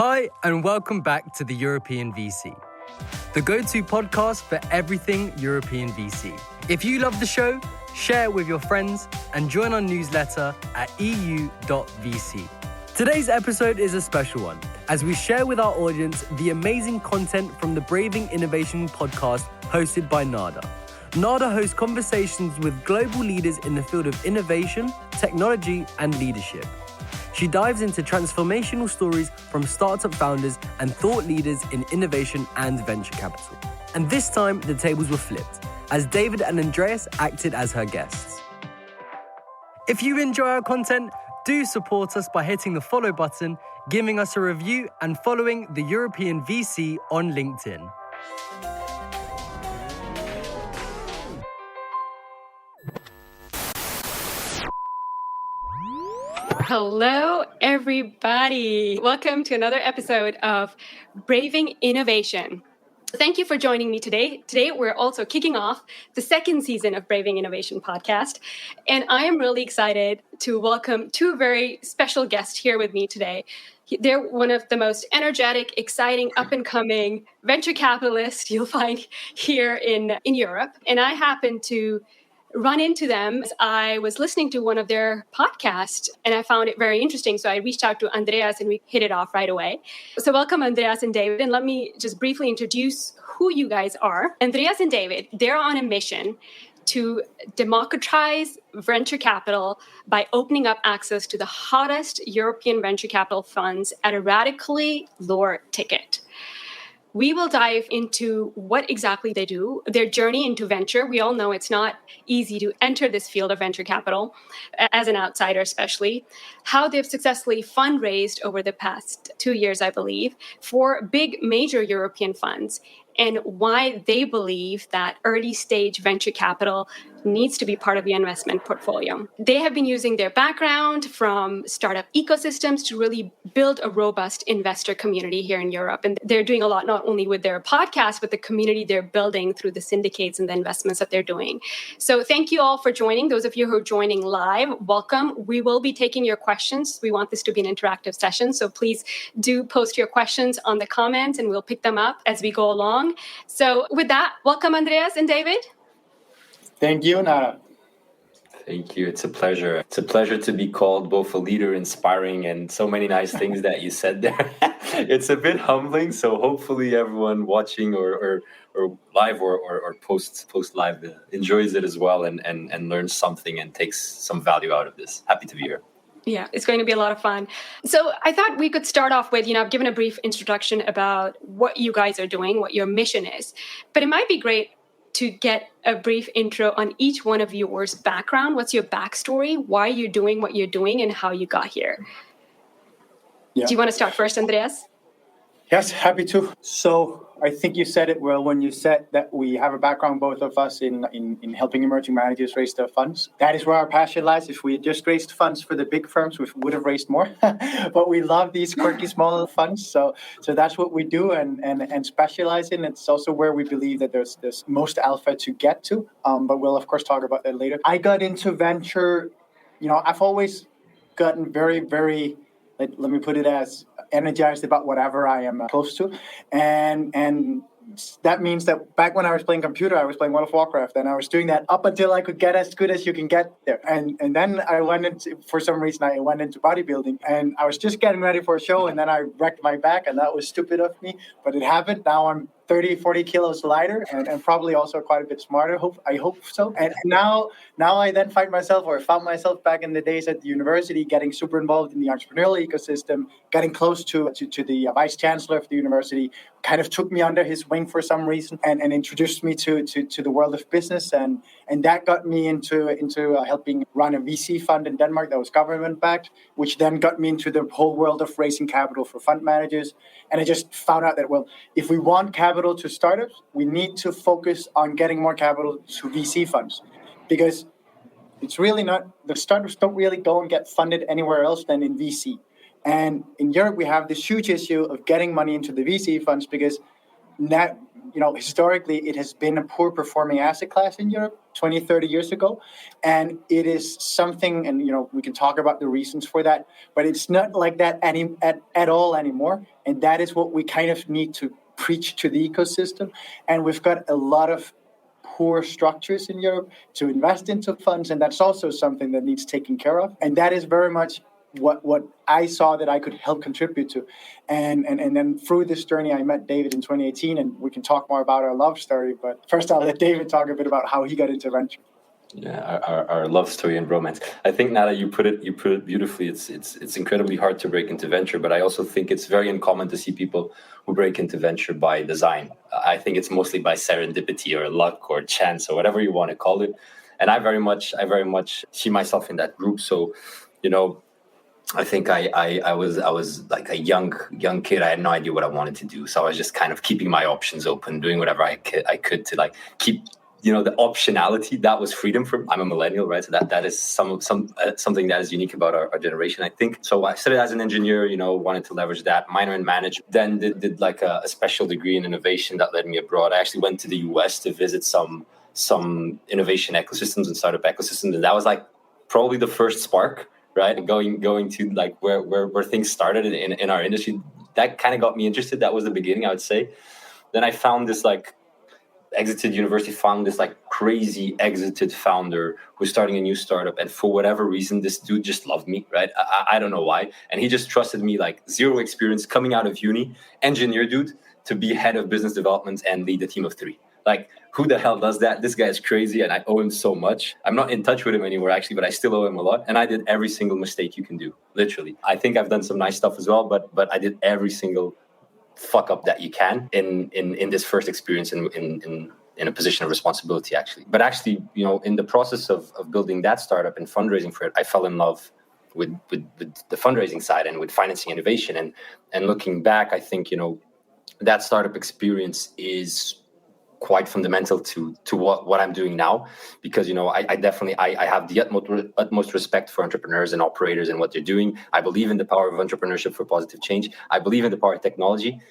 Hi, and welcome back to the European VC, the go-to podcast for everything European VC. If you love the show, share it with your friends and join our newsletter at eu.vc. Today's episode is a special one, as we share with our audience the amazing content from the Braving Innovation podcast hosted by Nada. Nada hosts conversations with global leaders in the field of innovation, technology, and leadership. She dives into transformational stories from startup founders and thought leaders in innovation and venture capital. And this time, the tables were flipped, as David and Andreas acted as her guests. If you enjoy our content, do support us by hitting the follow button, giving us a review, and following the European VC on LinkedIn. Hello, everybody. Welcome to another episode of Braving Innovation. Thank you for joining me today. Today, we're also kicking off the second season of Braving Innovation podcast. And I am really excited to welcome two very special guests here with me today. They're one of the most energetic, exciting, up-and-coming venture capitalists you'll find here in Europe. And I happen to run into them as I was listening to one of their podcasts, and I found it very interesting. So I reached out to Andreas and we hit it off right away. So welcome, Andreas and David. And let me just briefly introduce who you guys are. Andreas and David, they're on a mission to democratize venture capital by opening up access to the hottest European venture capital funds at a radically lower ticket. We will dive into what exactly they do, their journey into venture. We all know it's not easy to enter this field of venture capital, as an outsider especially, how they've successfully fundraised over the past 2 years, I believe, for big major European funds, and why they believe that early stage venture capital needs to be part of the investment portfolio. They have been using their background from startup ecosystems to really build a robust investor community here in Europe. And they're doing a lot, not only with their podcast, but the community they're building through the syndicates and the investments that they're doing. So thank you all for joining. Those of you who are joining live, welcome. We will be taking your questions. We want this to be an interactive session. So please do post your questions on the comments and we'll pick them up as we go along. So with that, welcome, Andreas and David. Thank you, Nada. Thank you. It's a pleasure. It's a pleasure to be called both a leader, inspiring, and so many nice things that you said there. It's a bit humbling. So hopefully everyone watching or live or post live enjoys it as well and learns something and takes some value out of this. Happy to be here. Yeah, it's going to be a lot of fun. So I thought we could start off with, I've given a brief introduction about what you guys are doing, what your mission is, but it might be great to get a brief intro on each one of yours background. What's your backstory? Why you're doing what you're doing and how you got here? Yeah. Do you want to start first, Andreas? Yes, happy to. So I think you said it well when you said that we have a background, both of us, in helping emerging managers raise their funds. That is where our passion lies. If we had just raised funds for the big firms, we would have raised more. But we love these quirky small funds. So that's what we do and specialize in. It's also where we believe that there's most alpha to get to. But we'll, of course, talk about that later. I got into venture, I've always gotten very, very, let me put it as energized about whatever I am close to. And that means that back when I was playing computer, I was playing World of Warcraft, and I was doing that up until I could get as good as you can get there. And then I went into, for some reason, I went into bodybuilding, and I was just getting ready for a show, and then I wrecked my back, and that was stupid of me, but it happened. Now I'm 30, 40 kilos lighter and probably also quite a bit smarter. I hope so. And now I then found myself back in the days at the university, getting super involved in the entrepreneurial ecosystem, getting close to the vice chancellor of the university, kind of took me under his wing for some reason and introduced me to the world of business. And that got me into helping run a VC fund in Denmark that was government backed, which then got me into the whole world of raising capital for fund managers. And I just found out that, well, if we want capital to startups, we need to focus on getting more capital to VC funds, because it's really not, the startups don't really go and get funded anywhere else than in VC. And in Europe, we have this huge issue of getting money into the VC funds because historically, it has been a poor performing asset class in Europe 20, 30 years ago. And it is something, and, we can talk about the reasons for that, but it's not like that at all anymore. And that is what we kind of need to preach to the ecosystem. And we've got a lot of poor structures in Europe to invest into funds. And that's also something that needs taken care of. And that is very much what I saw that I could help contribute to. And then through this journey, I met David in 2018, and we can talk more about our love story. But first, I'll let David talk a bit about how he got into venture. Yeah, our love story and romance. I think now that you put it beautifully. It's incredibly hard to break into venture, but I also think it's very uncommon to see people who break into venture by design. I think it's mostly by serendipity or luck or chance or whatever you want to call it. And I very much see myself in that group. So, I think I was like a young kid. I had no idea what I wanted to do, so I was just kind of keeping my options open, doing whatever I could to like keep the optionality. That was freedom for me. I'm a millennial, right? So that is something that is unique about our generation, I think. So I started as an engineer, wanted to leverage that, minor in management, then did like a special degree in innovation that led me abroad. I actually went to the US to visit some innovation ecosystems and startup ecosystems, and that was like probably the first spark. Right, going to like where things started in our industry, that kind of got me interested. That was the beginning, I would say. Then I found this exited university, found this crazy exited founder who's starting a new startup, and for whatever reason, this dude just loved me. Right, I don't know why, and he just trusted me, zero experience coming out of uni, engineer dude, to be head of business development and lead a team of 3. Who the hell does that? This guy is crazy, and I owe him so much. I'm not in touch with him anymore, actually, but I still owe him a lot. And I did every single mistake you can do, literally. I think I've done some nice stuff as well, but I did every single fuck up that you can in this first experience in a position of responsibility, actually. But actually, in the process of building that startup and fundraising for it, I fell in love with the fundraising side and with financing innovation. And looking back, I think that startup experience is quite fundamental to what I'm doing now, because I definitely have the utmost respect for entrepreneurs and operators and what they're doing. I believe in the power of entrepreneurship for positive change. I believe in the power of technology,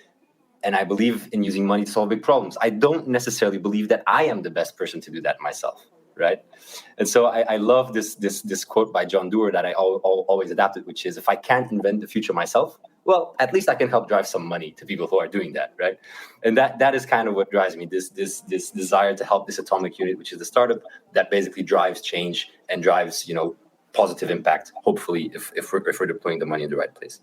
and I believe in using money to solve big problems. I don't necessarily believe that I am the best person to do that myself, right? And so I love this quote by John Doerr that I always adapted, which is, if I can't invent the future myself, well, at least I can help drive some money to people who are doing that, right? And that is kind of what drives me, this desire to help this atomic unit, which is the startup, that basically drives change and drives, positive impact, hopefully, if we're deploying the money in the right place.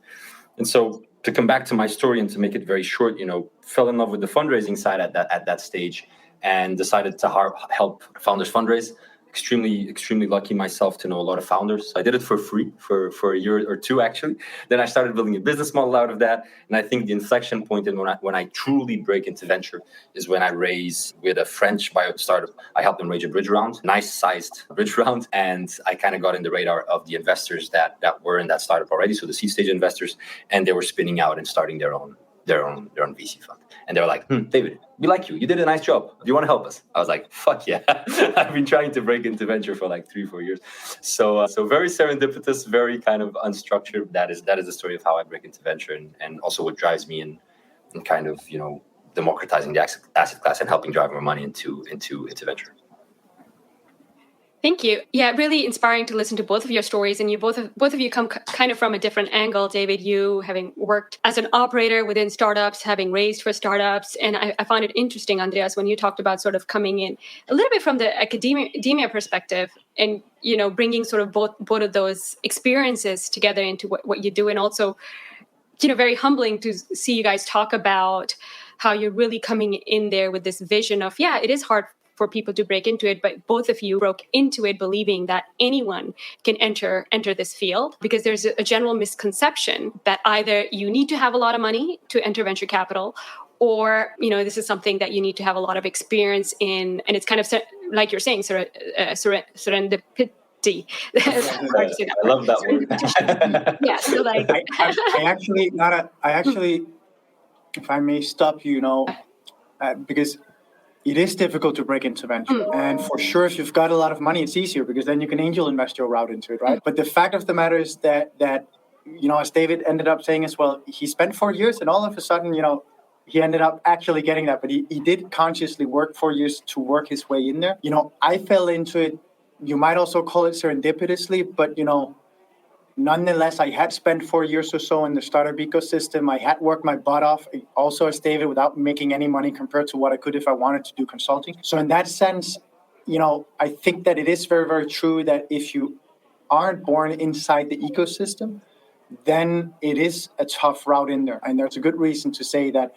And so to come back to my story and to make it very short, fell in love with the fundraising side at that stage and decided to help founders fundraise. Extremely lucky myself to know a lot of founders. I did it for free for a year or two, actually. Then I started building a business model out of that. And I think the inflection point in when I truly break into venture is when I raise with a French biotech startup. I helped them raise a bridge round, nice sized bridge round. And I kind of got in the radar of the investors that were in that startup already. So the seed stage investors, and they were spinning out and starting their own VC fund. And they were like, David, we like you. You did a nice job. Do you want to help us? I was like, fuck yeah. I've been trying to break into venture for 3-4 years. So very serendipitous, very kind of unstructured. That is the story of how I break into venture, and also what drives me in kind of, democratizing the asset class and helping drive more money into venture. Thank you. Yeah, really inspiring to listen to both of your stories. And you both of you come kind of from a different angle. David, you having worked as an operator within startups, having raised for startups. And I found it interesting, Andreas, when you talked about sort of coming in a little bit from the academia perspective and, bringing sort of both of those experiences together into what you do. And also, very humbling to see you guys talk about how you're really coming in there with this vision of, it is hard for people to break into it, but both of you broke into it believing that anyone can enter this field, because there's a general misconception that either you need to have a lot of money to enter venture capital, or this is something that you need to have a lot of experience in, and it's kind of like you're saying, serendipity. I love that word. Yeah, so I actually, if I may stop you, because it is difficult to break into venture. And for sure, if you've got a lot of money, it's easier, because then you can angel invest your route into it, right? But the fact of the matter is that as David ended up saying as well, he spent 4 years, and all of a sudden, he ended up actually getting that, but he did consciously work 4 years to work his way in there. I fell into it. You might also call it serendipitously, but nonetheless, I had spent 4 years or so in the startup ecosystem. I had worked my butt off, also as David, without making any money compared to what I could if I wanted to do consulting. So in that sense, I think that it is very, very true that if you aren't born inside the ecosystem, then it is a tough route in there. And there's a good reason to say that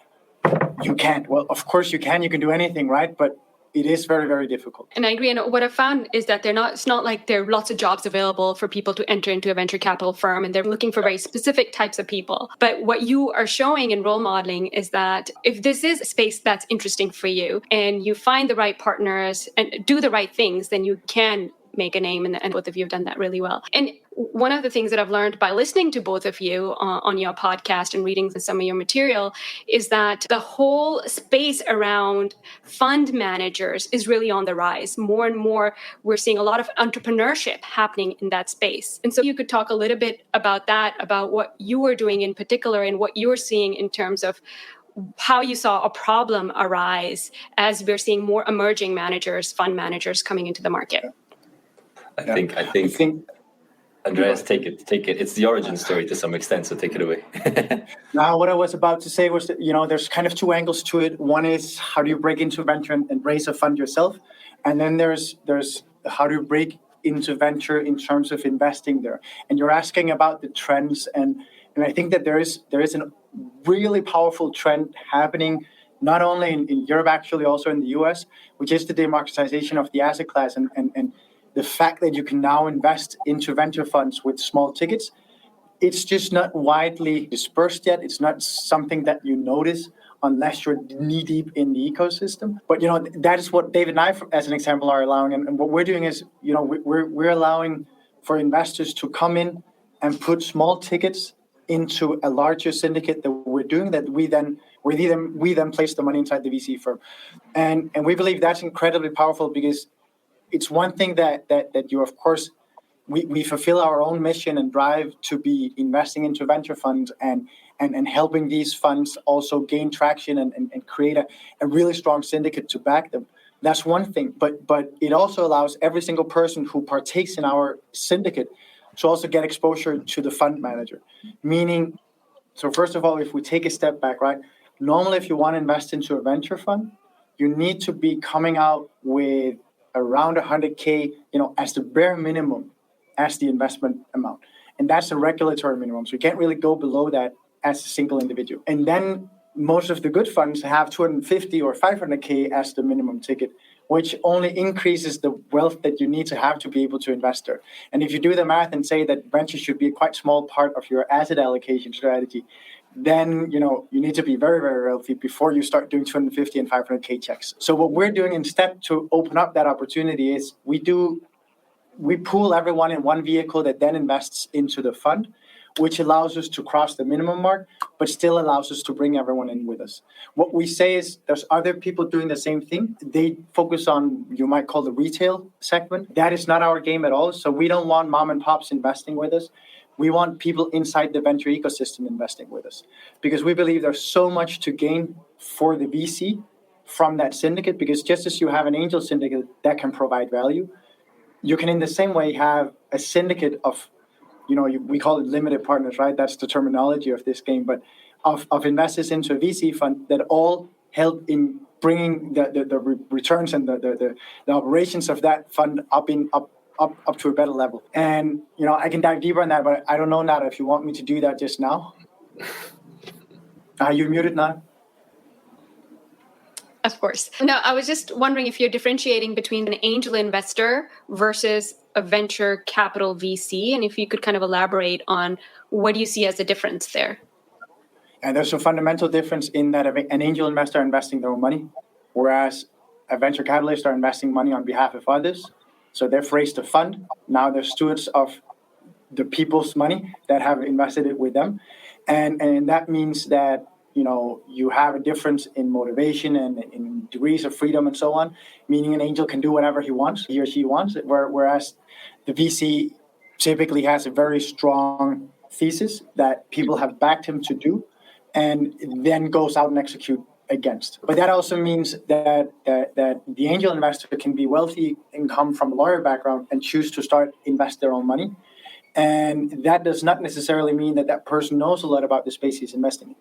you can't. Well, of course you can do anything, right? But it is very, very difficult. And I agree. And what I've found is that it's not like there are lots of jobs available for people to enter into a venture capital firm, and they're looking for very specific types of people. But what you are showing in role modeling is that if this is a space that's interesting for you and you find the right partners and do the right things, then you can make a name, and both of you have done that really well. And one of the things that I've learned by listening to both of you on your podcast and reading some of your material is that the whole space around fund managers is really on the rise. More and more, we're seeing a lot of entrepreneurship happening in that space. And so you could talk a little bit about that, about what you were doing in particular and what you're seeing in terms of how you saw a problem arise as we're seeing more emerging managers, fund managers coming into the market. I think Andreas, take it. It's the origin story to some extent, so take it away. Now, what I was about to say was that, there's kind of two angles to it. One is how do you break into venture and raise a fund yourself? And then there's how do you break into venture in terms of investing there? And you're asking about the trends. And I think that there is a really powerful trend happening, not only in Europe, actually also in the US, which is the democratization of the asset class and the fact that you can now invest into venture funds with small tickets. It's just not widely dispersed yet. It's not something that you notice unless you're knee deep in the ecosystem. But that is what David and I, as an example, are allowing. And what we're doing is, we're allowing for investors to come in and put small tickets into a larger syndicate that we're doing, that we then place the money inside the VC firm. And we believe that's incredibly powerful, because it's one thing that you, of course, we fulfill our own mission and drive to be investing into venture funds and helping these funds also gain traction and create a really strong syndicate to back them. That's one thing. But it also allows every single person who partakes in our syndicate to also get exposure to the fund manager. Meaning, so first of all, if we take a step back, right? Normally, if you want to invest into a venture fund, you need to be coming out with around 100K, as the bare minimum as the investment amount. And that's a regulatory minimum. So you can't really go below that as a single individual. And then most of the good funds have 250 or 500K as the minimum ticket, which only increases the wealth that you need to have to be able to invest there. And if you do the math and say that venture should be a quite small part of your asset allocation strategy, then you need to be very, very wealthy before you start doing 250 and 500K checks. So what we're doing instead to open up that opportunity is we pool everyone in one vehicle that then invests into the fund, which allows us to cross the minimum mark, but still allows us to bring everyone in with us. What we say is there's other people doing the same thing. They focus on, you might call the retail segment. That is not our game at all. So we don't want mom and pops investing with us. We want people inside the venture ecosystem investing with us, because we believe there's so much to gain for the VC from that syndicate, because just as you have an angel syndicate that can provide value, you can in the same way have a syndicate of, we call it limited partners, right? That's the terminology of this game, but of investors into a VC fund that all help in bringing the returns and the operations of that fund up to a better level. And, I can dive deeper on that, but I don't know, Nada, if you want me to do that just now. Are you muted, Nada? Of course. No, I was just wondering if you're differentiating between an angel investor versus a venture capital VC, and if you could kind of elaborate on what do you see as the difference there? And there's a fundamental difference in that an angel investor are investing their own money, whereas a venture capitalist are investing money on behalf of others. So they've raised a fund. Now they're stewards of the people's money that have invested it with them. And that means that, you have a difference in motivation and in degrees of freedom and so on, meaning an angel can do whatever he or she wants, whereas the VC typically has a very strong thesis that people have backed him to do. and then goes out and execute against. But that also means that the angel investor can be wealthy and come from a lawyer background and choose to start invest their own money. And that does not necessarily mean that person knows a lot about the space he's investing in.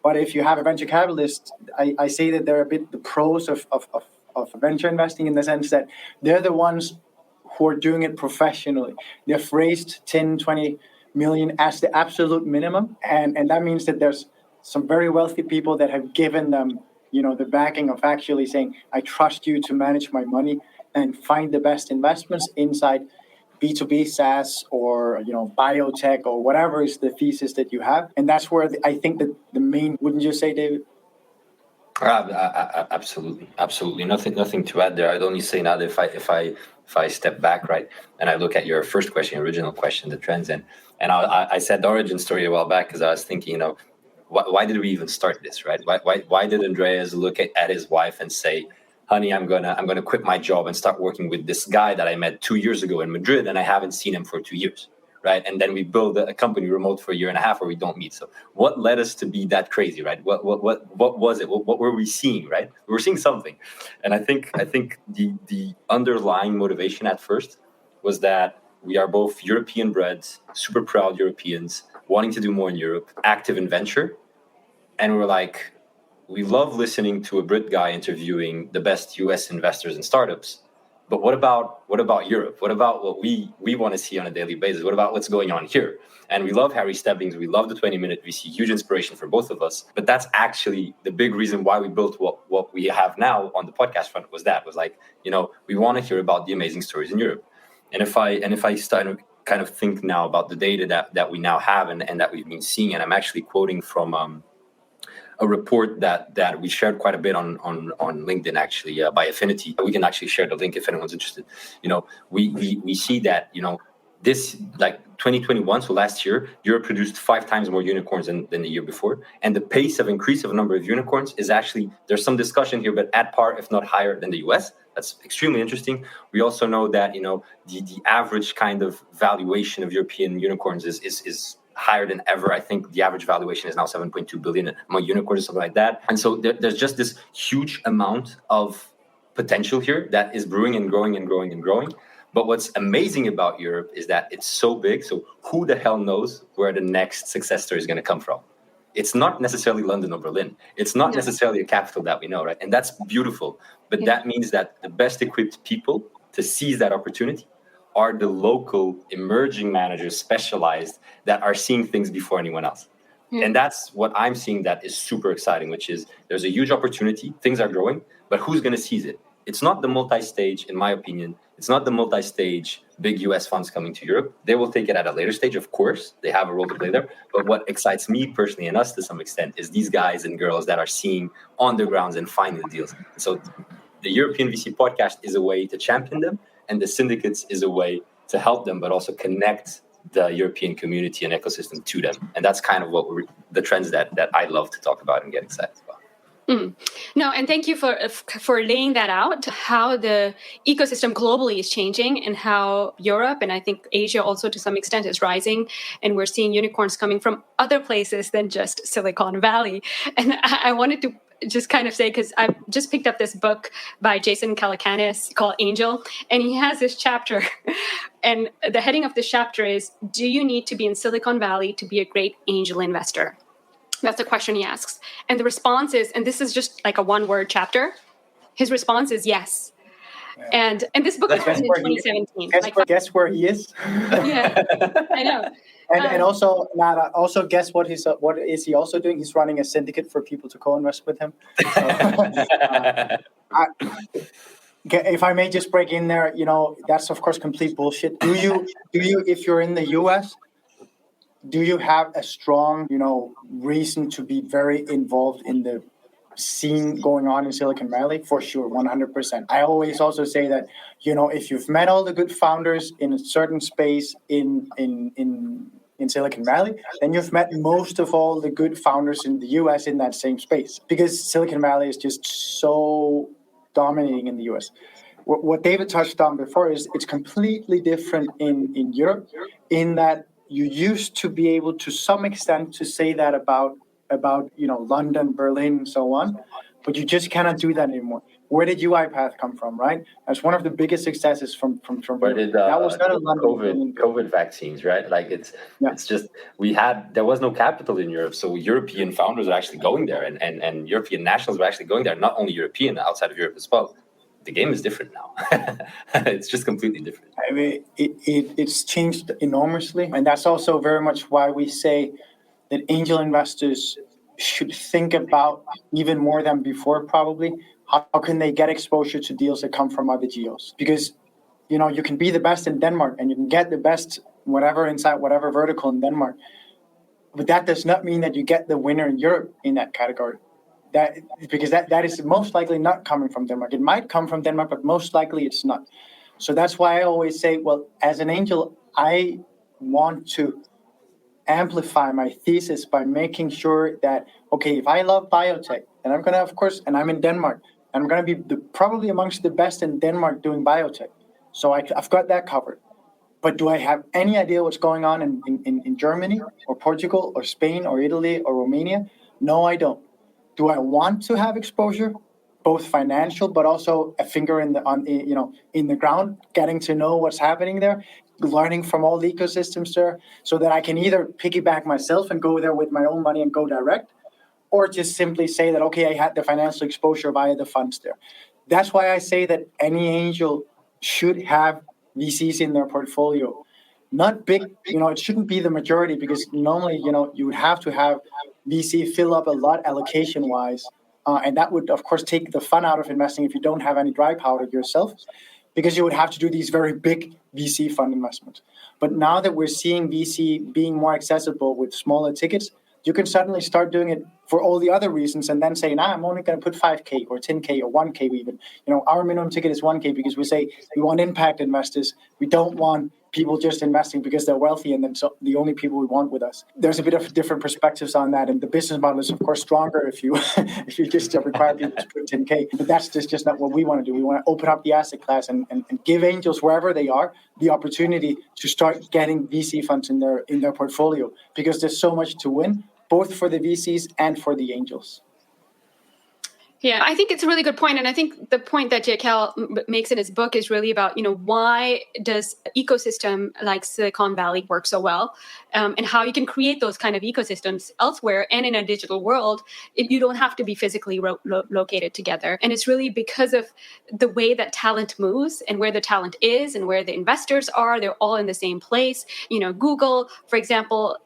But if you have a venture capitalist, I say that they're a bit the pros of venture investing, in the sense that they're the ones who are doing it professionally. They've raised 10, 20 million as the absolute minimum. And that means that there's some very wealthy people that have given them, the backing of actually saying, I trust you to manage my money and find the best investments inside B2B SaaS or, biotech or whatever is the thesis that you have. And that's where I think that the main, wouldn't you say, David? Absolutely. Nothing to add there. I'd only say now that if I step back, right, and I look at your first question, original question, the trends, and I said the origin story a while back because I was thinking, why did we even start this, right? Why did Andreas look at his wife and say, honey, I'm gonna quit my job and start working with this guy that I met 2 years ago in Madrid, and I haven't seen him for 2 years, right? And then we build a company remote for a year and a half where we don't meet. So what led us to be that crazy, right? What was it? What were we seeing, right? We were seeing something, and I think the underlying motivation at first was that we are both European bred, super proud Europeans, wanting to do more in Europe, active in venture, and we're like, we love listening to a Brit guy interviewing the best US investors and startups. But what about Europe? What about what we want to see on a daily basis? What about what's going on here? And we love Harry Stebbings. We love the 20-minute VC, huge inspiration for both of us. But that's actually the big reason why we built what we have now on the podcast front was like, we want to hear about the amazing stories in Europe. And if I start to kind of think now about the data that we now have and that we've been seeing, and I'm actually quoting from a report that we shared quite a bit on LinkedIn, actually, by Affinity. We can actually share the link if anyone's interested. We see that, this, like 2021, so last year, Europe produced 5 times more unicorns than the year before. And the pace of increase of a number of unicorns is actually, there's some discussion here, but at par, if not higher than the US. That's extremely interesting. We also know that, the average kind of valuation of European unicorns is higher than ever. I think the average valuation is now 7.2 billion among unicorns or something like that. And so there's just this huge amount of potential here that is brewing and growing and growing and growing. But what's amazing about Europe is that it's so big. So who the hell knows where the next success story is going to come from? It's not necessarily London or Berlin. It's not necessarily a capital that we know, right? And that's beautiful. But that means that the best equipped people to seize that opportunity are the local emerging managers, specialized, that are seeing things before anyone else. And that's what I'm seeing that is super exciting, which is there's a huge opportunity, things are growing, but who's going to seize it? It's not the multi-stage, in my opinion, it's not the multi-stage big US funds coming to Europe. They will take it at a later stage, of course. They have a role to play there. But what excites me personally, and us to some extent, is these guys and girls that are seeing on the grounds and finding the deals. So the European VC podcast is a way to champion them, and the syndicates is a way to help them, but also connect the European community and ecosystem to them. And that's kind of the trends that I love to talk about and get excited about. No, and thank you for laying that out, how the ecosystem globally is changing and how Europe, and I think Asia also to some extent, is rising. And we're seeing unicorns coming from other places than just Silicon Valley. And I wanted to just kind of say, because I just picked up this book by Jason Calacanis called Angel, and he has this chapter, and the heading of this chapter is, do you need to be in Silicon Valley to be a great angel investor? That's the question he asks. And the response is, and this is just like a one-word chapter, his response is yes. Yeah. And this book was written in 2017. Guess where he is? Yeah, I know. And also guess what is he also doing? He's running a syndicate for people to co-invest with him. If I may just break in there, that's of course complete bullshit. Do you if you're in the US, do you have a strong, reason to be very involved in the scene going on in Silicon Valley? For sure, 100%. I always also say that, if you've met all the good founders in a certain space in Silicon Valley, then you've met most of all the good founders in the US in that same space, because Silicon Valley is just so dominating in the US. What David touched on before is it's completely different in Europe, in that you used to be able to some extent to say that about about, London, Berlin, and so on. But you just cannot do that anymore. Where did UiPath come from, right? That's one of the biggest successes from Where did that was not a London, COVID vaccines, right? Like it's just there was no capital in Europe, so European founders are actually going there, and European nationals were actually going there. Not only European, outside of Europe as well. The game is different now. It's just completely different. I mean, it's changed enormously, and that's also very much why we say that angel investors should think about, even more than before probably, how can they get exposure to deals that come from other geos? Because, you can be the best in Denmark and you can get the best whatever inside whatever vertical in Denmark, but that does not mean that you get the winner in Europe in that category. Because that is most likely not coming from Denmark. It might come from Denmark, but most likely it's not. So that's why I always say, well, as an angel, I want to amplify my thesis by making sure that, okay, if I love biotech, and I'm going to, of course, and I'm in Denmark, and I'm going to be probably amongst the best in Denmark doing biotech. So I've got that covered. But do I have any idea what's going on in Germany or Portugal or Spain or Italy or Romania? No, I don't. Do I want to have exposure, both financial, but also a finger in the ground, getting to know what's happening there, learning from all the ecosystems there, so that I can either piggyback myself and go there with my own money and go direct, or just simply say that, okay, I had the financial exposure via the funds there. That's why I say that any angel should have VCs in their portfolio. Not big, it shouldn't be the majority, because normally, you would have to have VC fill up a lot allocation-wise, and that would, of course, take the fun out of investing if you don't have any dry powder yourself, because you would have to do these very big VC fund investments. But now that we're seeing VC being more accessible with smaller tickets, you can suddenly start doing it for all the other reasons, and then say, I'm only going to put 5K or 10K or 1K even. Our minimum ticket is 1K because we say we want impact investors. We don't want people just investing because they're wealthy and then so the only people we want with us. There's a bit of different perspectives on that, and the business model is, of course, stronger if you if you just require people to put 10K. But that's just not what we want to do. We want to open up the asset class and give angels, wherever they are, the opportunity to start getting VC funds in their portfolio, because there's so much to win, both for the VCs and for the angels. Yeah, I think it's a really good point. And I think the point that JKL makes in his book is really about, why does ecosystem like Silicon Valley work so well, and how you can create those kind of ecosystems elsewhere. And in a digital world, you don't have to be physically located together. And it's really because of the way that talent moves and where the talent is and where the investors are. They're all in the same place. Google, for example,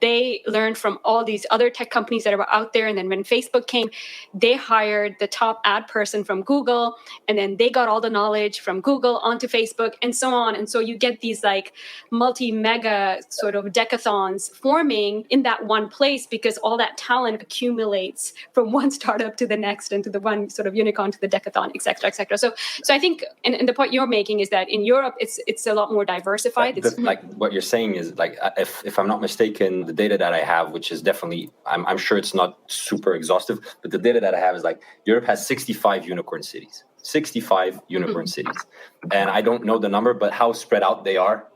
they learned from all these other tech companies that were out there. And then when Facebook came, they hired the top ad person from Google, and then they got all the knowledge from Google onto Facebook and so on. And so you get these like multi-mega sort of decathons forming in that one place, because all that talent accumulates from one startup to the next and to the one sort of unicorn to the decathon, et cetera, et cetera. So I think, and the point you're making is that in Europe, it's a lot more diversified. Like what you're saying is, like, if I'm not mistaken, the data that I have, which is definitely, I'm sure it's not super exhaustive, but the data that I have is like Europe has 65 unicorn cities. 65 unicorn cities. And I don't know the number, but how spread out they are,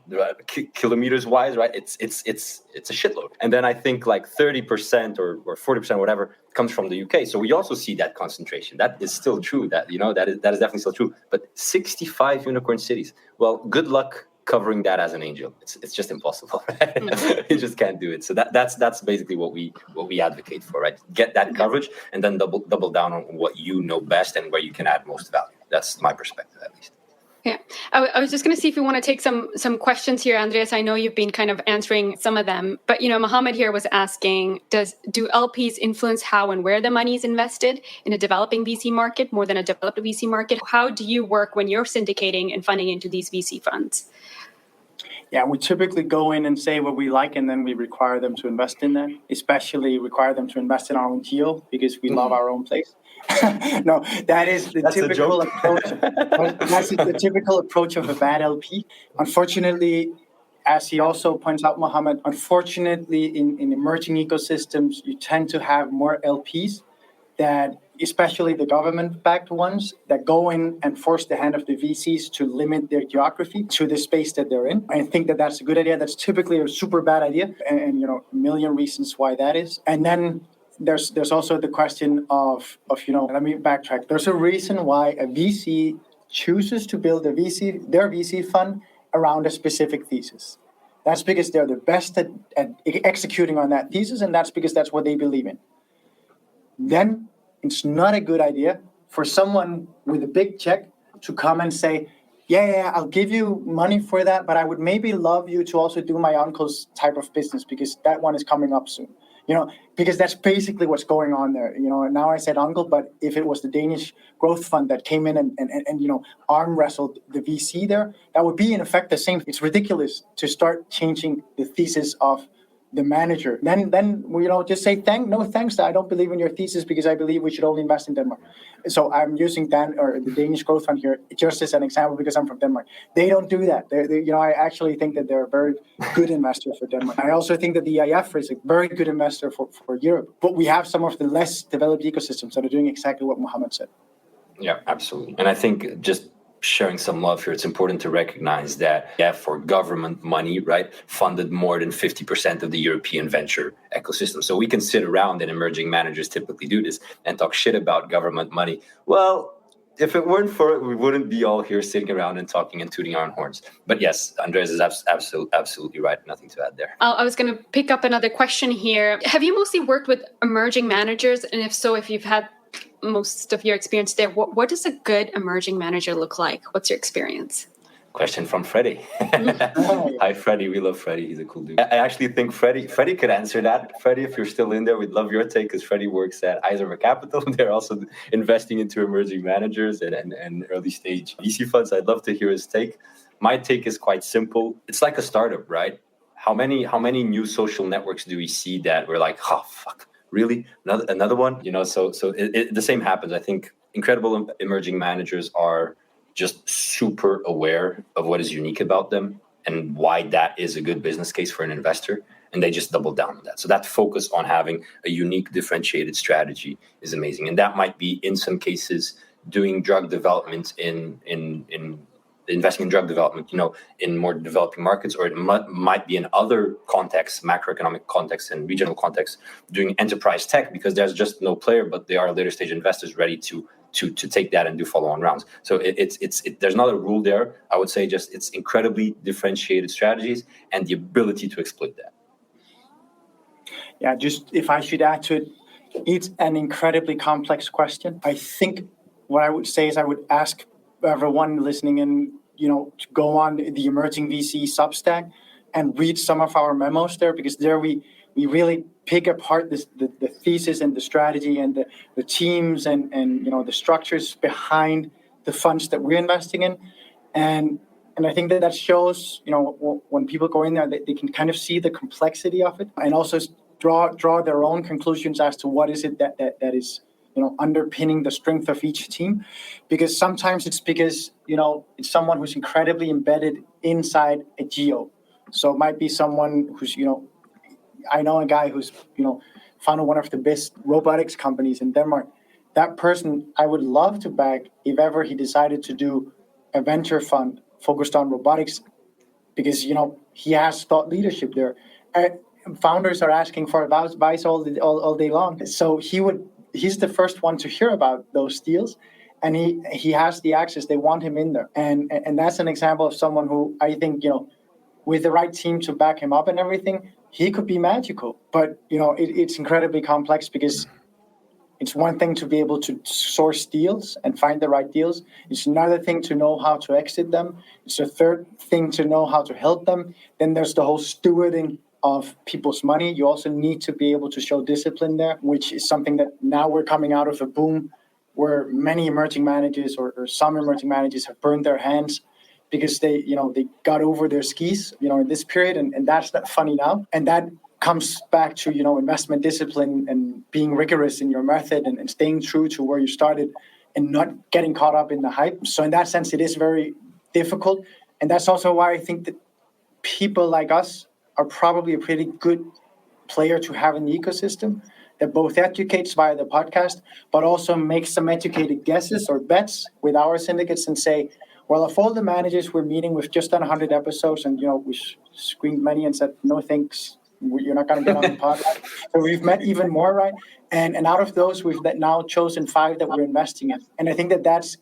kilometers wise, right? It's a shitload. And then I think like 30% or 40%, whatever, comes from the UK. So we also see that concentration. That is still true. That is definitely still true. But 65 unicorn cities. Well, good luck covering that as an angel. It's just impossible. Right? You just can't do it. So that's basically what we advocate for, right? Get that coverage and then double down on what you know best and where you can add most value. That's my perspective, at least. Yeah, I was just going to see if you want to take some questions here, Andreas. I know you've been kind of answering some of them, but Mohammed here was asking, do LPs influence how and where the money is invested in a developing VC market more than a developed VC market? How do you work when you're syndicating and funding into these VC funds? Yeah, we typically go in and say what we like, and then we require them to invest in that, especially require them to invest in our own geo because we love our own place. No, that's typical approach. That's the typical approach of a bad LP. Unfortunately, as he also points out, Mohammed, unfortunately, in emerging ecosystems, you tend to have more LPs that, especially the government-backed ones, that go in and force the hand of the VCs to limit their geography to the space that they're in. I think that that's a good idea. That's typically a super bad idea, and a million reasons why that is. And then there's also the question of let me backtrack. There's a reason why a VC chooses to build their VC fund around a specific thesis. That's because they're the best at executing on that thesis, and that's because that's what they believe in. Then it's not a good idea for someone with a big check to come and say, yeah, I'll give you money for that, but I would maybe love you to also do my uncle's type of business because that one is coming up soon. Because that's basically what's going on there. And now I said uncle, but if it was the Danish growth fund that came in and arm wrestled the VC there, that would be in effect the same. It's ridiculous to start changing the thesis of the manager. Then just say no thanks. I don't believe in your thesis because I believe we should only invest in Denmark. So I'm using the Danish growth fund here just as an example because I'm from Denmark. They don't do that. I actually think that they're a very good investor for Denmark. I also think that the EIF is a very good investor for Europe. But we have some of the less developed ecosystems that are doing exactly what Mohammed said. Yeah, absolutely. And I think just sharing some love here, it's important to recognize that for government money, right, funded more than 50% of the European venture ecosystem. So we can sit around, and emerging managers typically do this, and talk shit about government money. Well, if it weren't for it, we wouldn't be all here sitting around and talking and tooting our own horns. But yes, Andreas is absolutely right. Nothing to add there. I was going to pick up another question here. Have you mostly worked with emerging managers? And if so, if you've had most of your experience there, what does a good emerging manager look like? What's your experience? Question from Freddie. Hi, Freddie. We love Freddie. He's a cool dude. I actually think Freddie could answer that. Freddie, if you're still in there, we'd love your take because Freddie works at Eisenhower Capital. They're also investing into emerging managers and early stage VC funds. I'd love to hear his take. My take is quite simple. It's like a startup, right? How many new social networks do we see that we're like, oh, fuck, really? Another one? So the same happens. I think incredible emerging managers are just super aware of what is unique about them and why that is a good business case for an investor. And they just double down on that. So that focus on having a unique, differentiated strategy is amazing. And that might be, in some cases, doing drug development in investing in drug development, in more developing markets, or it might be in other contexts, macroeconomic contexts and regional contexts, doing enterprise tech because there's just no player, but they are later stage investors ready to take that and do follow-on rounds. So there's not a rule there. I would say just it's incredibly differentiated strategies and the ability to exploit that. Yeah, just if I should add to it, it's an incredibly complex question. I think what I would say is I would ask everyone listening in, to go on the Emerging VC Substack and read some of our memos there, because there we really pick apart the thesis and the strategy and the teams and the structures behind the funds that we're investing in. And I think that shows, when people go in there, they can kind of see the complexity of it and also draw their own conclusions as to what is it that is underpinning the strength of each team. Because sometimes it's because, it's someone who's incredibly embedded inside a geo. So it might be someone who's, I know a guy who's, founded one of the best robotics companies in Denmark. That person I would love to back if ever he decided to do a venture fund focused on robotics, because, he has thought leadership there. Founders are asking for advice all day long. So he's the first one to hear about those deals, and he has the access. They want him in there. And that's an example of someone who I think, with the right team to back him up and everything, he could be magical. But, it's incredibly complex, because it's one thing to be able to source deals and find the right deals. It's another thing to know how to exit them. It's a third thing to know how to help them. Then there's the whole stewarding of people's money. You also need to be able to show discipline there, which is something that now we're coming out of a boom where many emerging managers or some emerging managers have burned their hands because they got over their skis, in this period. And that's not funny now. And that comes back to, investment discipline and being rigorous in your method and staying true to where you started and not getting caught up in the hype. So in that sense, it is very difficult. And that's also why I think that people like us are probably a pretty good player to have in the ecosystem, that both educates via the podcast, but also makes some educated guesses or bets with our syndicates and say, well, of all the managers we're meeting, we've just done 100 episodes and, we screened many and said, no thanks, You're not going to get on the podcast. So we've met even more, right? And out of those, we've now chosen 5 that we're investing in. And I think that's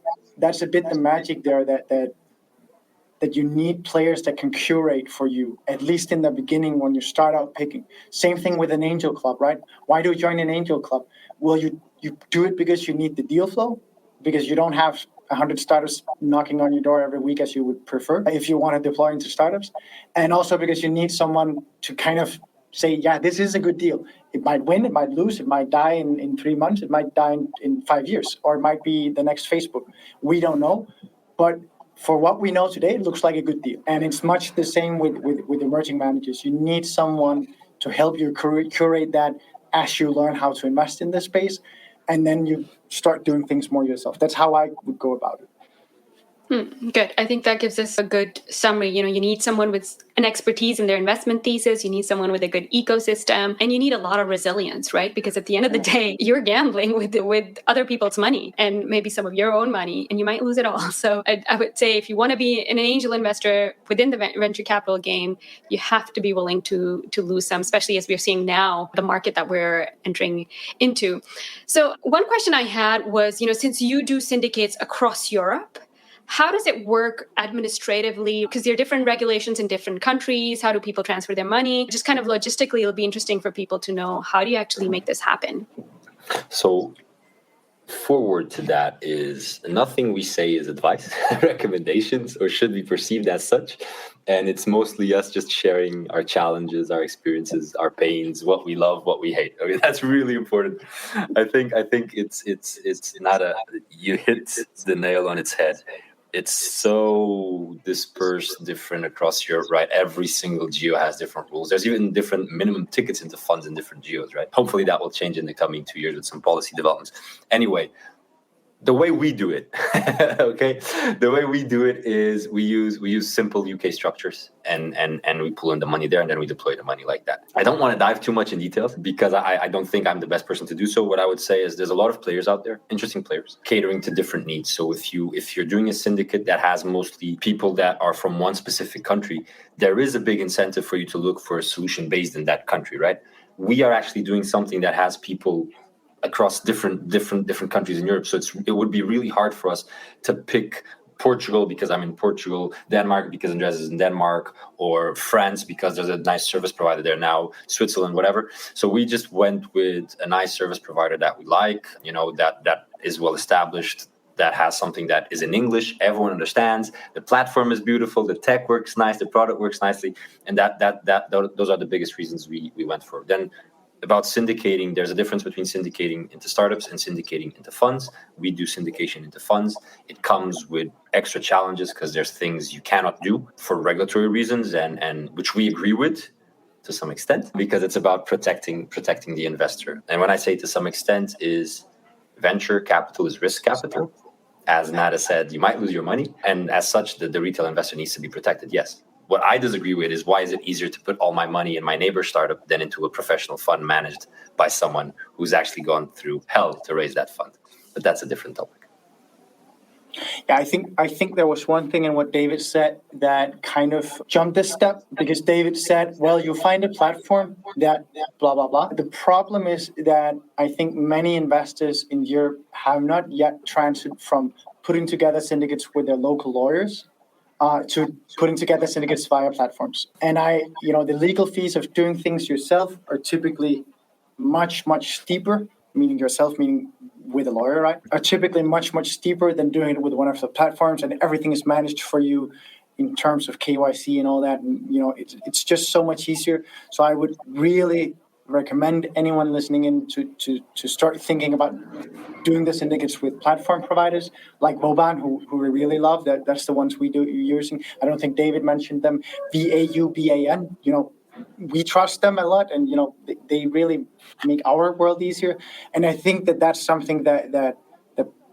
a bit the magic there, that you need players that can curate for you, at least in the beginning when you start out picking. Same thing with an angel club, right? Why do you join an angel club? Well, you do it because you need the deal flow, because you don't have 100 startups knocking on your door every week as you would prefer if you want to deploy into startups. And also because you need someone to kind of say, yeah, this is a good deal. It might win, it might lose, it might die in 3 months, it might die in 5 years, or it might be the next Facebook. We don't know. But for what we know today, it looks like a good deal. And it's much the same with emerging managers. You need someone to help you curate that as you learn how to invest in this space, and then you start doing things more yourself. That's how I would go about it. Good. I think that gives us a good summary. You need someone with an expertise in their investment thesis. You need someone with a good ecosystem, and you need a lot of resilience, right? Because at the end of the day, you're gambling with other people's money and maybe some of your own money, and you might lose it all. So I would say if you want to be an angel investor within the venture capital game, you have to be willing to lose some, especially as we're seeing now the market that we're entering into. So one question I had was, since you do syndicates across Europe, how does it work administratively? Because there are different regulations in different countries. How do people transfer their money? Just kind of logistically, it'll be interesting for people to know, how do you actually make this happen? So forward to that is nothing we say is advice, recommendations, or should be perceived as such. And it's mostly us just sharing our challenges, our experiences, our pains, what we love, what we hate. Okay, that's really important. I think it's not you hit the nail on its head. It's so dispersed, different across Europe, right? Every single geo has different rules. There's even different minimum tickets into funds in different geos, right? Hopefully that will change in the coming 2 years with some policy developments. Anyway, the way we do it, okay? The way we do it is we use simple UK structures and we pull in the money there and then we deploy the money like that. I don't want to dive too much in details because I don't think I'm the best person to do so. What I would say is there's a lot of players out there, interesting players, catering to different needs. So if you're doing a syndicate that has mostly people that are from one specific country, there is a big incentive for you to look for a solution based in that country, right? We are actually doing something that has people across different countries in Europe. So it would be really hard for us to pick Portugal because I'm in Portugal, Denmark because Andreas is in Denmark, or France because there's a nice service provider there now, Switzerland, whatever. So we just went with a nice service provider that we like, that is well established, that has something that is in English, everyone understands, the platform is beautiful, the tech works nice, the product works nicely, and those are the biggest reasons we went for. Then about syndicating, there's a difference between syndicating into startups and syndicating into funds. We do syndication into funds. It comes with extra challenges because there's things you cannot do for regulatory reasons, and which we agree with to some extent, because it's about protecting the investor. And when I say to some extent, is venture capital is risk capital. As Nada said, you might lose your money, and as such, the retail investor needs to be protected, yes. What I disagree with is, why is it easier to put all my money in my neighbor's startup than into a professional fund managed by someone who's actually gone through hell to raise that fund? But that's a different topic. Yeah, I think there was one thing in what David said that kind of jumped a step, because David said, well, you find a platform that blah, blah, blah. The problem is that I think many investors in Europe have not yet transferred from putting together syndicates with their local lawyers to putting together syndicates via platforms. And the legal fees of doing things yourself are typically much, much steeper, meaning with a lawyer, right? Are typically much, much steeper than doing it with one of the platforms, and everything is managed for you in terms of KYC and all that. And, it's just so much easier. So I would really recommend anyone listening in to start thinking about doing the syndicates with platform providers like Boban, who we really love. That's the ones we do using. I don't think David mentioned them. VAUBAN. We trust them a lot, and they really make our world easier. And I think that's something that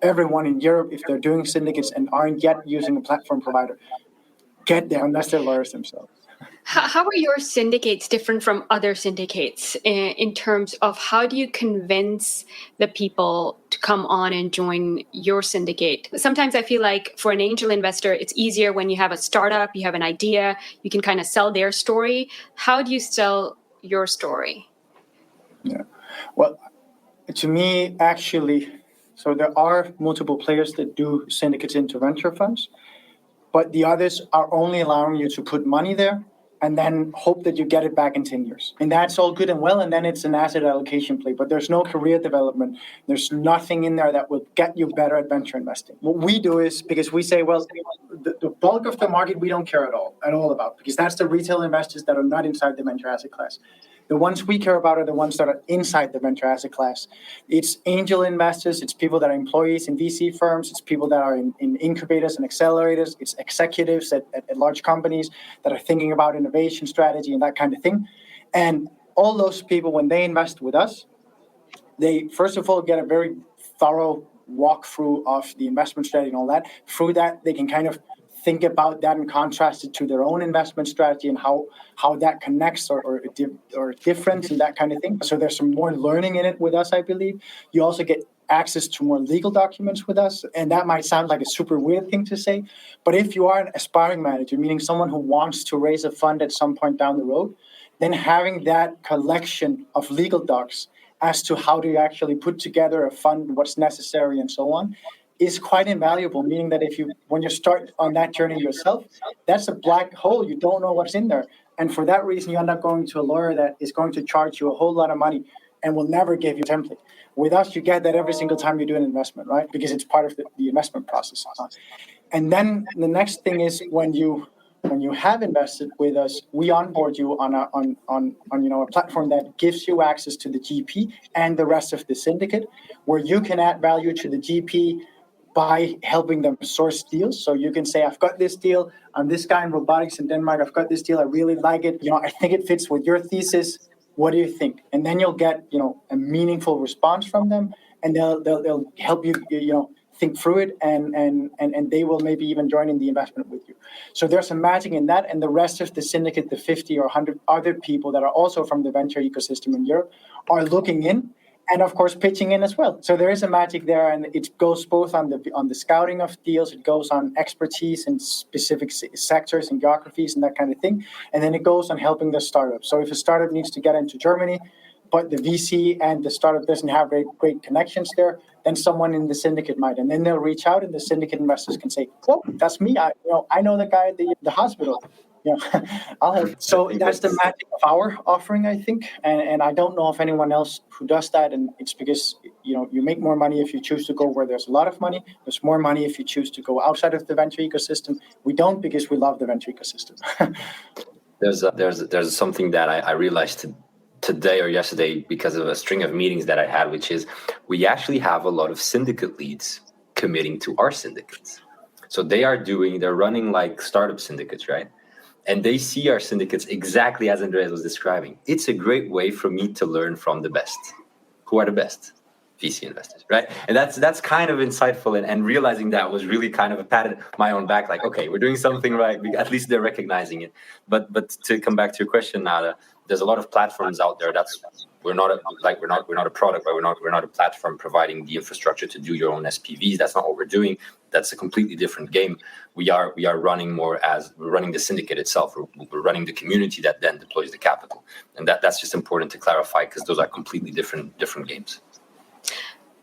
everyone in Europe, if they're doing syndicates and aren't yet using a platform provider, get there unless they're lawyers themselves. How are your syndicates different from other syndicates in terms of how do you convince the people to come on and join your syndicate? Sometimes I feel like for an angel investor, it's easier when you have a startup, you have an idea, you can kind of sell their story. How do you sell your story? Yeah. Well, to me, actually, so there are multiple players that do syndicates into venture funds, but the others are only allowing you to put money there and then hope that you get it back in 10 years. And that's all good and well, and then it's an asset allocation play, but there's no career development. There's nothing in there that will get you better at venture investing. What we do is, because we say, well, the bulk of the market we don't care at all about, because that's the retail investors that are not inside the venture asset class. The ones we care about are the ones that are inside the venture asset class. It's angel investors, it's people that are employees in VC firms, it's people that are in incubators and accelerators, it's executives at large companies that are thinking about innovation strategy and that kind of thing. And all those people, when they invest with us, they first of all get a very thorough walkthrough of the investment strategy and all that. Through that, they can kind of think about that and contrast it to their own investment strategy and how that connects or difference and that kind of thing. So there's some more learning in it with us, I believe. You also get access to more legal documents with us, and that might sound like a super weird thing to say, but if you are an aspiring manager, meaning someone who wants to raise a fund at some point down the road, then having that collection of legal docs as to how do you actually put together a fund, what's necessary, and so on, is quite invaluable, meaning that when you start on that journey yourself, that's a black hole. You don't know what's in there. And for that reason, you end up going to a lawyer that is going to charge you a whole lot of money and will never give you a template. With us, you get that every single time you do an investment, right? Because it's part of the investment process. And then the next thing is when you have invested with us, we onboard you on a platform that gives you access to the GP and the rest of the syndicate, where you can add value to the GP by helping them source deals. So you can say, I've got this deal. I'm this guy in robotics in Denmark. I've got this deal. I really like it. I think it fits with your thesis. What do you think? And then you'll get, a meaningful response from them, and they'll help you, think through it, and they will maybe even join in the investment with you. So there's some magic in that, and the rest of the syndicate, the 50 or 100 other people that are also from the venture ecosystem in Europe, are looking in, and of course pitching in as well. So there is a magic there, and it goes both on the scouting of deals, it goes on expertise in specific sectors and geographies and that kind of thing, and then it goes on helping the startup. So if a startup needs to get into Germany, but the VC and the startup doesn't have great connections there, then someone in the syndicate might, and then they'll reach out, and the syndicate investors can say, "Well, that's me. I know the guy at the hospital. I'll help." So that's the magic of our offering, I think, and I don't know of anyone else who does that. And it's because you make more money if you choose to go where there's a lot of money. There's more money if you choose to go outside of the venture ecosystem. We don't, because we love the venture ecosystem. There's something that I realized today or yesterday because of a string of meetings that I had, which is we actually have a lot of syndicate leads committing to our syndicates. So they're running like startup syndicates, right? And they see our syndicates exactly as Andreas was describing. It's a great way for me to learn from the best. Who are the best? VC investors, right? And that's kind of insightful, and realizing that was really kind of a pat on my own back, like, okay, we're doing something right. At least they're recognizing it. But to come back to your question, Nada, there's a lot of platforms out there. We're not a product, but we're not a platform providing the infrastructure to do your own SPVs. That's not what we're doing. That's a completely different game. We are running we're running the syndicate itself. We're running the community that then deploys the capital, and that's just important to clarify, because those are completely different games.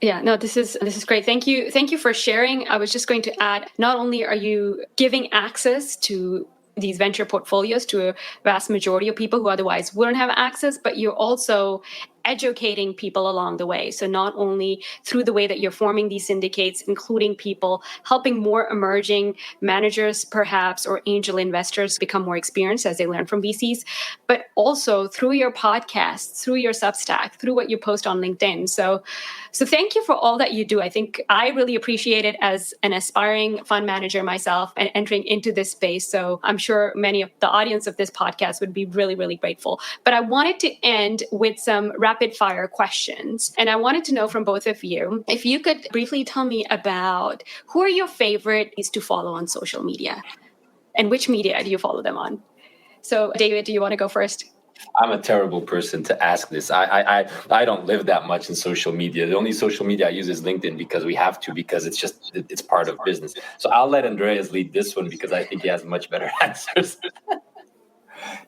Yeah, no, this is great. Thank you for sharing. I was just going to add, not only are you giving access to these venture portfolios to a vast majority of people who otherwise wouldn't have access, but you're also educating people along the way. So not only through the way that you're forming these syndicates, including people, helping more emerging managers perhaps, or angel investors become more experienced as they learn from VCs, but also through your podcasts, through your Substack, through what you post on LinkedIn. So thank you for all that you do. I think I really appreciate it as an aspiring fund manager myself and entering into this space. So I'm sure many of the audience of this podcast would be really, really grateful. But I wanted to end with some rapid fire questions. And I wanted to know from both of you, if you could briefly tell me about who are your favorites to follow on social media, and which media do you follow them on? So David, do you want to go first? I'm a terrible person to ask this. I don't live that much in social media. The only social media I use is LinkedIn, because we have to, because it's part of business. So I'll let Andreas lead this one, because I think he has much better answers.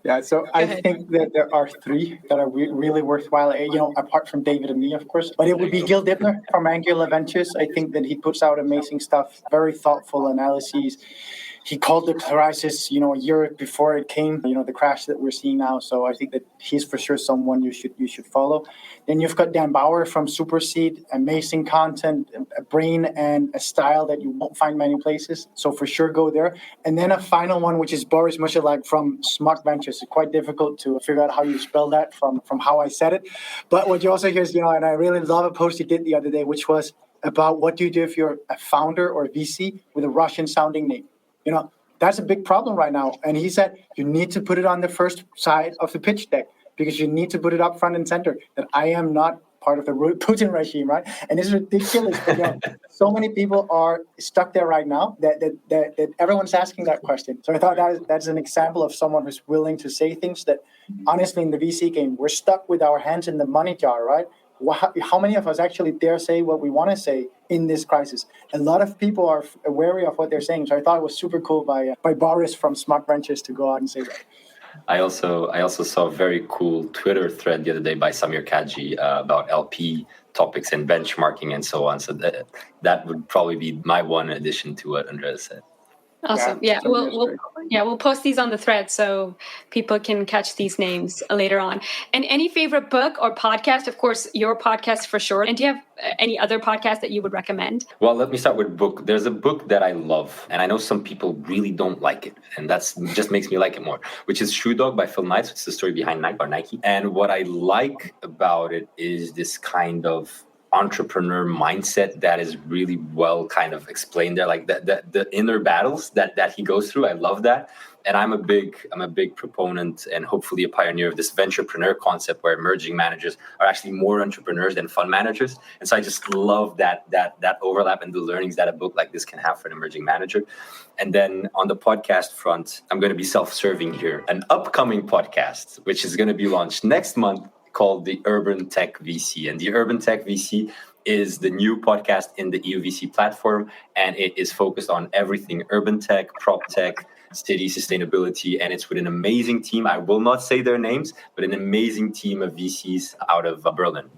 Yeah, so Go I ahead. think that there are three that are really worthwhile, apart from David and me, of course. But it would be Gil Dibner from Angular Ventures. I think that he puts out amazing stuff, very thoughtful analyses. He called the crisis, a year before it came, the crash that we're seeing now. So I think that he's for sure someone you should follow. Then you've got Dan Bauer from Superseed, amazing content, a brain and a style that you won't find many places. So for sure go there. And then a final one, which is Boris Mushilak from Smart Ventures. It's quite difficult to figure out how you spell that from how I said it. But what you also hear is, and I really love a post he did the other day, which was about what do you do if you're a founder or a VC with a Russian sounding name? That's a big problem right now. And he said, you need to put it on the first side of the pitch deck because you need to put it up front and center that I am not part of the Putin regime, right? And it's ridiculous. But, so many people are stuck there right now that everyone's asking that question. So I thought that's an example of someone who's willing to say things that, honestly, in the VC game, we're stuck with our hands in the money jar, right? How many of us actually dare say what we want to say in this crisis? A lot of people are wary of what they're saying. So I thought it was super cool by Boris from Smart Ventures to go out and say that. I also saw a very cool Twitter thread the other day by Samir Kaji about LP topics and benchmarking and so on. So that would probably be my one addition to what Andreas said. Awesome. Yeah, we'll post these on the thread so people can catch these names later on. And any favorite book or podcast? Of course, your podcast for sure. And do you have any other podcast that you would recommend? Well, let me start with book. There's a book that I love, and I know some people really don't like it, and that's just makes me like it more, which is Shoe Dog by Phil Knight. It's the story behind Nike. And what I like about it is this kind of entrepreneur mindset that is really well kind of explained there, like the inner battles that he goes through. I love that. And I'm a big proponent and hopefully a pioneer of this venturepreneur concept where emerging managers are actually more entrepreneurs than fund managers. And so I just love that overlap and the learnings that a book like this can have for an emerging manager. And then on the podcast front, I'm going to be self-serving here. An upcoming podcast, which is going to be launched next month, called the Urban Tech VC. And the Urban Tech VC is the new podcast in the EUVC platform, and it is focused on everything urban tech, prop tech, city sustainability, and it's with an amazing team. I will not say their names, but an amazing team of VCs out of Berlin.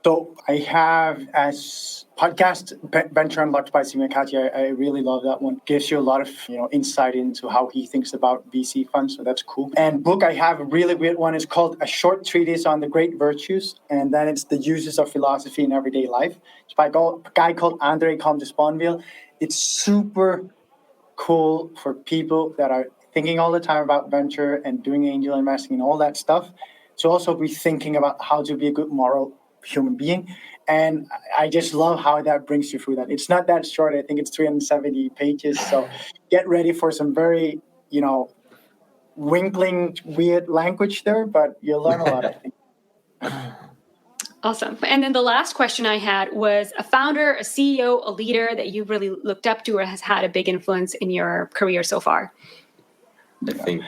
So I have as podcast Venture Unlocked by Samir Kaji. I really love that one. Gives you a lot of insight into how he thinks about VC funds. So that's cool. And book I have a really weird one. It's called A Short Treatise on the Great Virtues, and then it's the uses of philosophy in everyday life. It's by a guy called Andre Comte de Sponville. It's super cool for people that are thinking all the time about venture and doing angel investing and all that stuff. To also be thinking about how to be a good moral human being. And I just love how that brings you through that. It's not that short. I think it's 370 pages. So get ready for some very, winkling, weird language there, but you'll learn a lot, I think. Awesome. And then the last question I had was a founder, a CEO, a leader that you really looked up to or has had a big influence in your career so far. I think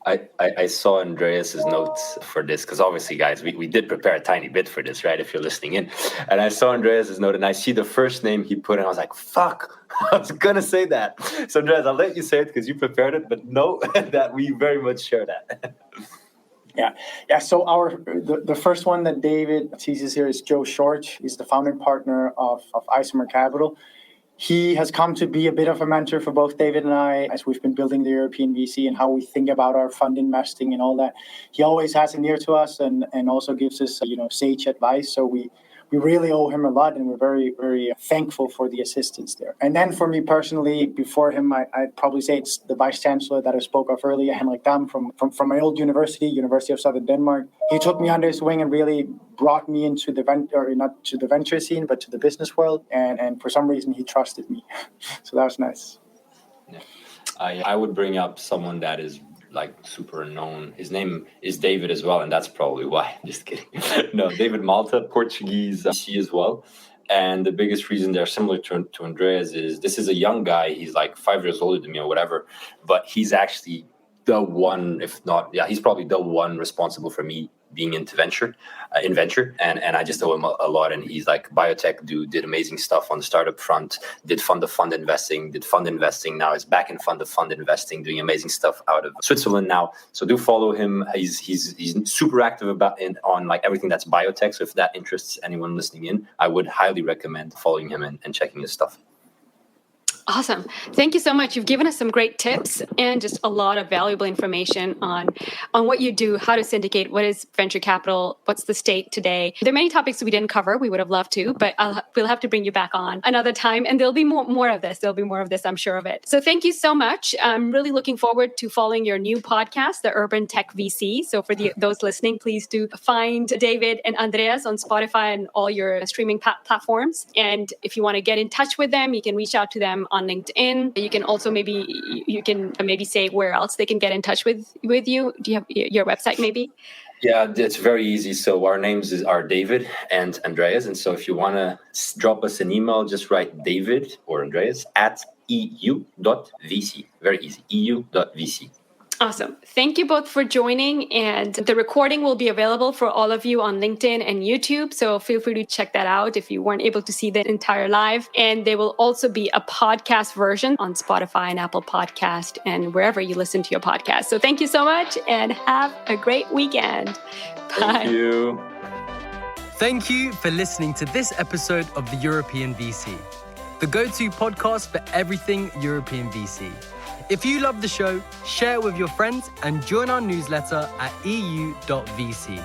I saw Andreas's notes for this because obviously, guys, we did prepare a tiny bit for this, right? If you're listening in, and I saw Andreas's note, and I see the first name he put, and I was like, "Fuck!" I was gonna say that. So, Andreas, I'll let you say it because you prepared it, but know that we very much share that. Yeah. So the first one that David teases here is Joe Short. He's the founding partner of Isomer Capital. He has come to be a bit of a mentor for both David and I as we've been building the European VC and how we think about our fund investing and all that. He always has an ear to us and also gives us, sage advice. So we really owe him a lot, and we're very, very thankful for the assistance there. And then for me personally, before him, I'd probably say it's the Vice Chancellor that I spoke of earlier, Henrik Dam from my old University of Southern Denmark. He took me under his wing and really brought me into not to the venture scene, but to the business world. And for some reason, he trusted me. So that was nice. Yeah. I would bring up someone that is like super known. His name is David as well, and that's probably why. Just kidding. No, David Malta, Portuguese VC as well. And the biggest reason they're similar to Andreas is this is a young guy. He's like 5 years older than me or whatever, but he's actually the one, if not, he's probably the one responsible for me being into venture, and I just owe him a lot. And he's like biotech dude, did amazing stuff on the startup front, did fund of fund investing, now is back in fund of fund investing, doing amazing stuff out of Switzerland now. So do follow him. He's super active on like everything that's biotech. So if that interests anyone listening in, I would highly recommend following him and checking his stuff. Awesome. Thank you so much. You've given us some great tips and just a lot of valuable information on what you do, how to syndicate, what is venture capital, what's the state today. There are many topics we didn't cover. We would have loved to, but we'll have to bring you back on another time. And there'll be more of this. There'll be more of this, I'm sure of it. So thank you so much. I'm really looking forward to following your new podcast, the Urban Tech VC. So for those listening, please do find David and Andreas on Spotify and all your streaming platforms. And if you want to get in touch with them, you can reach out to them on LinkedIn. You can also maybe say where else they can get in touch with you. Do you have your website maybe? Yeah, it's very easy. So our names are David and Andreas. And so if you want to drop us an email, just write David or Andreas at eu.vc. Very easy, eu.vc. Awesome. Thank you both for joining. And the recording will be available for all of you on LinkedIn and YouTube. So feel free to check that out if you weren't able to see the entire live. And there will also be a podcast version on Spotify and Apple Podcast and wherever you listen to your podcast. So thank you so much and have a great weekend. Bye. Thank you. Thank you for listening to this episode of the European VC, the go-to podcast for everything European VC. If you love the show, share it with your friends and join our newsletter at eu.vc.